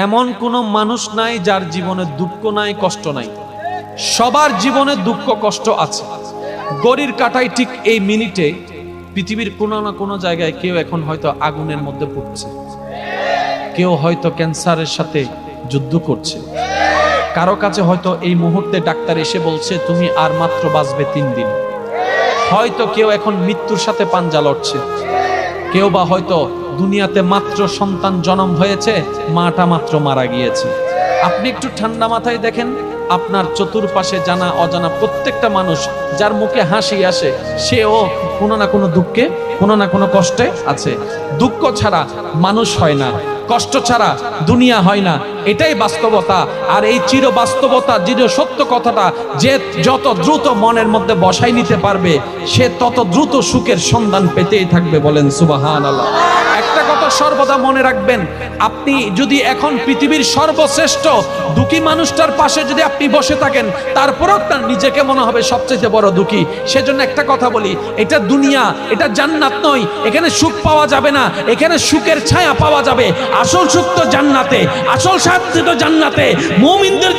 এমন কোনো মানুষ নাই যার জীবনে দুঃখ নাই, কষ্ট নাই। সবার জীবনে দুঃখ কষ্ট আছে। ঘড়ির কাঁটায় ঠিক এই মিনিটে পৃথিবীর কোনো না কোনো জায়গায় কেউ এখন হয়তো আগুনের মধ্যে পড়ছে, কেউ হয়তো ক্যান্সারের সাথে যুদ্ধ করছে, কারো কাছে হয়তো এই মুহূর্তে ডাক্তার এসে বলছে তুমি আর মাত্র বাঁচবে 3 দিন। হয়তো কেউ এখন মৃত্যুর সাথে পাঞ্জা লড়ছে, কেউ বা হয়তো দুনিয়াতে মাত্র সন্তান জন্ম হয়েছে, মাটা মাত্র মারা গিয়েছে। আপনি একটু ঠান্ডা মাথায় দেখেন, আপনার চতুর্পাশে জানা অজানা প্রত্যেকটা মানুষ যার মুখে হাসি আসে, সেও কোনো না কোনো দুঃখে, কোনো না কোনো কষ্টে আছে। দুঃখ ছাড়া মানুষ হয় না, কষ্ট ছাড়া দুনিয়া হয় না, এটাই বাস্তবতা। আর এই চির বাস্তবতা, চির সত্য কথাটা যে যত দ্রুত মনের মধ্যে বসাই নিতে পারবে, সে তত দ্রুত সুখের সন্ধান পেতেই থাকবে। বলেন সুবহানাল্লাহ। একটা কথা সর্বদা মনে রাখবেন, আপনি যদি এখন পৃথিবীর সর্বশ্রেষ্ঠ দুঃখী মানুষটার পাশে যদি আপনি বসে থাকেন, তারপরও আপনার নিজেকে মনে হবে সবচেয়ে বড় দুঃখী। সেজন্য একটা কথা বলি, এটা দুনিয়া, এটা জান্নাত নয়। এখানে সুখ পাওয়া যাবে না, এখানে সুখের ছায়া পাওয়া যাবে। আসল সুখ তো জান্নাতে, আসল শান্তি তো জান্নাতে। মুমিনদের